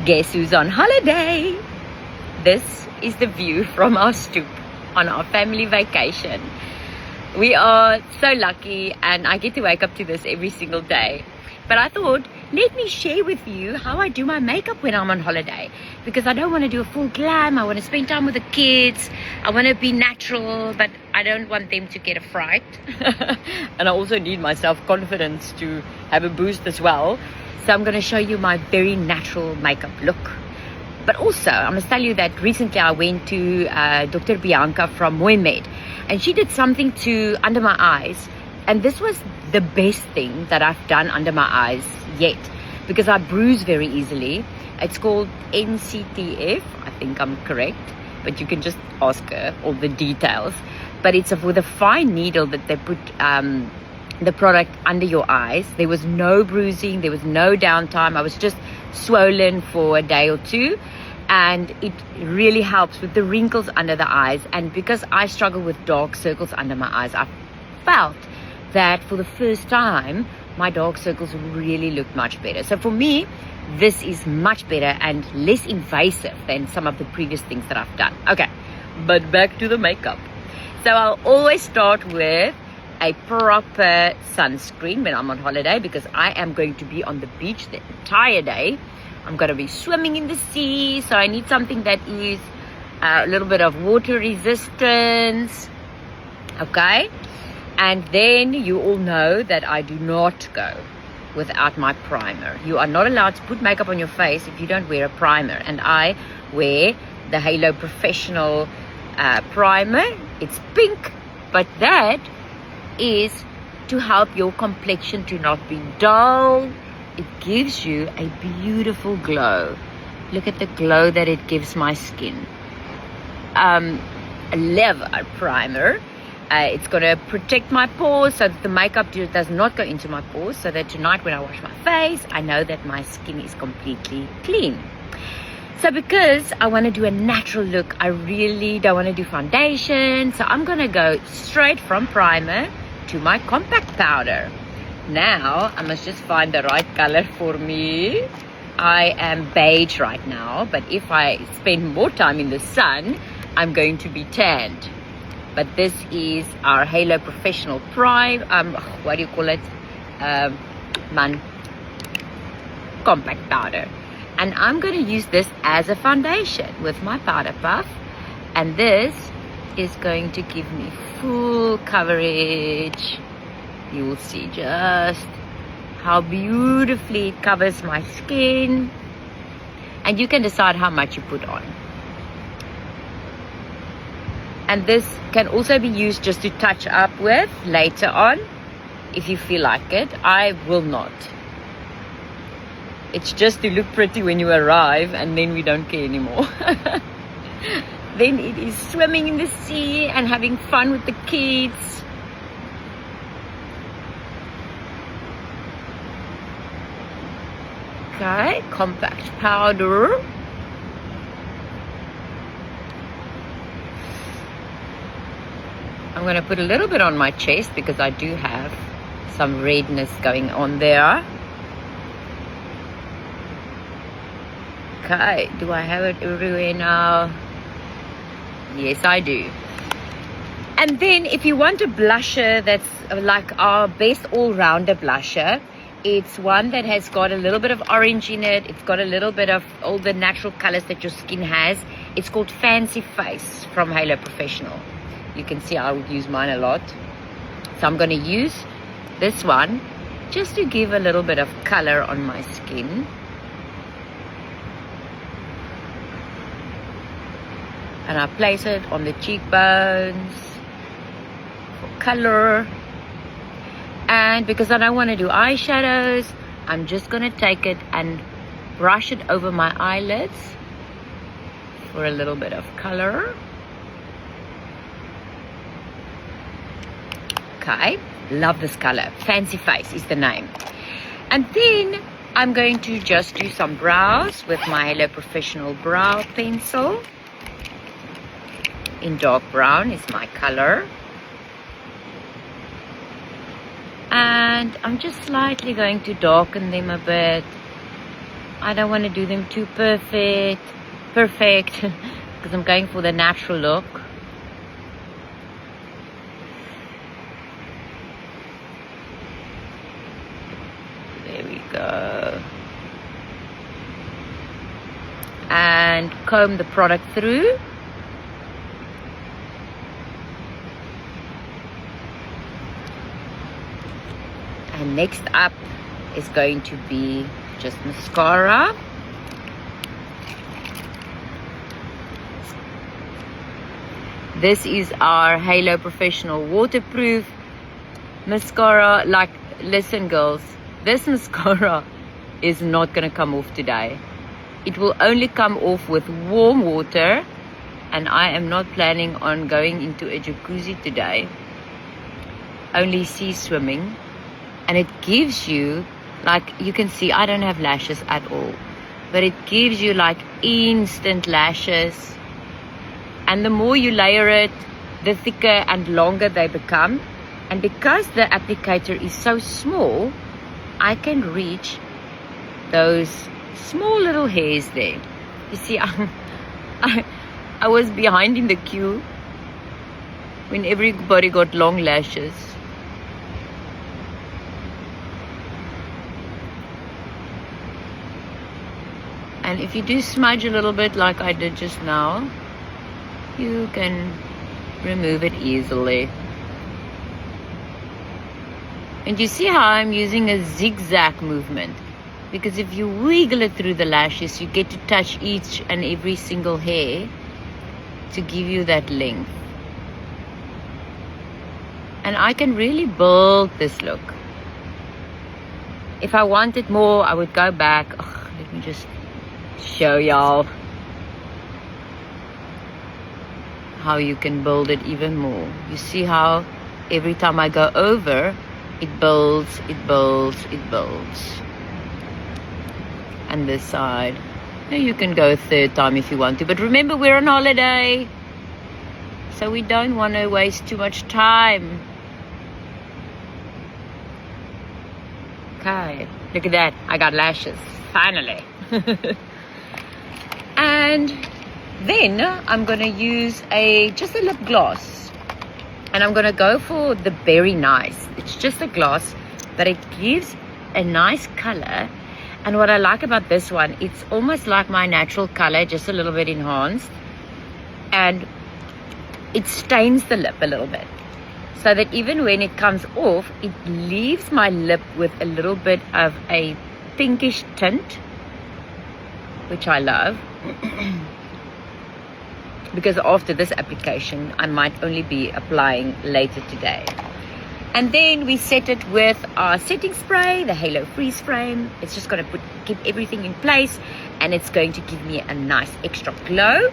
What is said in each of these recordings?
Guess who's on holiday? This is the view from our stoop on our family vacation. We are so lucky and I get to wake up to this every single day. But I thought, let me share with you how I do my makeup when I'm on holiday. Because I don't want to do a full glam. I want to spend time with the kids. I want to be natural, but I don't want them to get a fright. And I also need my self-confidence to have a boost as well. So I'm going to show you my very natural makeup look. But also, I must tell you that recently I went to Dr. Bianca from Moemed, and she did something to under my eyes. And this was the best thing that I've done under my eyes yet, because I bruise very easily. It's called NCTF, I think I'm correct, but you can just ask her all the details. But it's with a fine needle that they put the product under your eyes. There was no bruising, there was no downtime. I was just swollen for a day or two, and it really helps with the wrinkles under the eyes. And because I struggle with dark circles under my eyes, I felt that for the first time my dark circles really looked much better. So for me, this is much better and less invasive than some of the previous things that I've done. Okay, but back to the makeup. So I'll always start with a proper sunscreen when I'm on holiday, because I am going to be on the beach the entire day. I'm going to be swimming in the sea, so I need something that is a little bit of water resistance. Okay, and then you all know that I do not go without my primer. You are not allowed to put makeup on your face if you don't wear a primer, and I wear the Halo Professional primer. It's pink, but that is to help your complexion to not be dull. It gives you a beautiful glow. Look at the glow that it gives my skin. I love a primer. It's going to protect my pores so that the makeup does not go into my pores, so that tonight when I wash my face, I know that my skin is completely clean. So because I want to do a natural look, I really don't want to do foundation. So I'm going to go straight from primer to my compact powder. Now I must just find the right color for me. I am beige right now, but if I spend more time in the sun, I'm going to be tanned. But this is our Halo Professional Prime, what do you call it? Compact powder. And I'm going to use this as a foundation with my powder puff. And this is going to give me full coverage. You will see just how beautifully it covers my skin. And you can decide how much you put on. And this can also be used just to touch up with later on if you feel like it. I will not. It's just to look pretty when you arrive, and then we don't care anymore. Then it is swimming in the sea and having fun with the kids. Okay, compact powder. I'm going to put a little bit on my chest because I do have some redness going on there. Okay, do I have it everywhere now? Yes, I do. And then if you want a blusher that's like our best all-rounder blusher, it's one that has got a little bit of orange in it. It's got a little bit of all the natural colors that your skin has. It's called Fancy Face from Halo Professional. You can see I would use mine a lot. So I'm going to use this one just to give a little bit of color on my skin. And I place it on the cheekbones for color. And because I don't want to do eyeshadows, I'm just going to take it and brush it over my eyelids for a little bit of color. Okay, love this color. Fancy Face is the name. And then I'm going to just do some brows with my Halo Professional Brow Pencil. In dark brown is my color. And I'm just slightly going to darken them a bit. I don't want to do them too perfect, because I'm going for the natural look. There we go. And comb the product through. And next up is going to be just mascara. This is our Halo Professional Waterproof mascara. Like, listen girls, this mascara is not going to come off today. It will only come off with warm water, and I am not planning on going into a jacuzzi today. Only sea swimming. And it gives you, like, you can see I don't have lashes at all, but it gives you like instant lashes. And the more you layer it, the thicker and longer they become. And because the applicator is so small, I can reach those small little hairs there. You see, I was behind in the queue when everybody got long lashes. And if you do smudge a little bit like I did just now, you can remove it easily. And you see how I'm using a zigzag movement? Because if you wiggle it through the lashes, you get to touch each and every single hair to give you that length. And I can really build this look. If I wanted more, I would go back. Oh, let me just show y'all how you can build it even more. You see how every time I go over, it builds, it builds, it builds. And this side, now you can go a third time if you want to, but remember, we're on holiday, so we don't want to waste too much time. Okay, look at that, I got lashes finally. And then I'm going to use just a lip gloss, and I'm going to go for the Berry Nice. It's just a gloss, but it gives a nice color. And what I like about this one, it's almost like my natural color, just a little bit enhanced, and it stains the lip a little bit, so that even when it comes off, it leaves my lip with a little bit of a pinkish tint, which I love. Because after this application, I might only be applying later today. And then we set it with our setting spray, the Halo Freeze Frame. It's just going to keep everything in place, and it's going to give me a nice extra glow.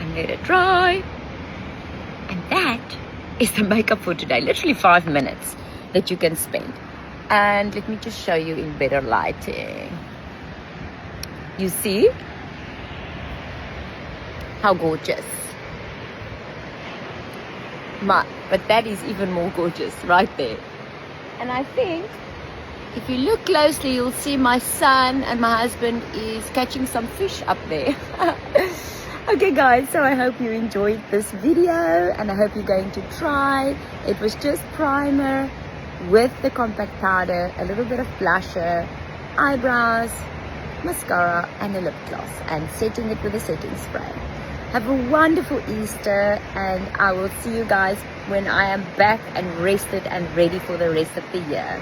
And let it dry. And that is the makeup for today. Literally 5 minutes that you can spend. And let me just show you in better lighting. You see how gorgeous. But that is even more gorgeous right there. And I think if you look closely, you'll see my son and my husband is catching some fish up there. Okay guys, so I hope you enjoyed this video, and I hope you're going to try. It was just primer with the compact powder, a little bit of blusher, eyebrows, mascara, and a lip gloss, and setting it with a setting spray. Have a wonderful Easter, and I will see you guys when I am back and rested and ready for the rest of the year.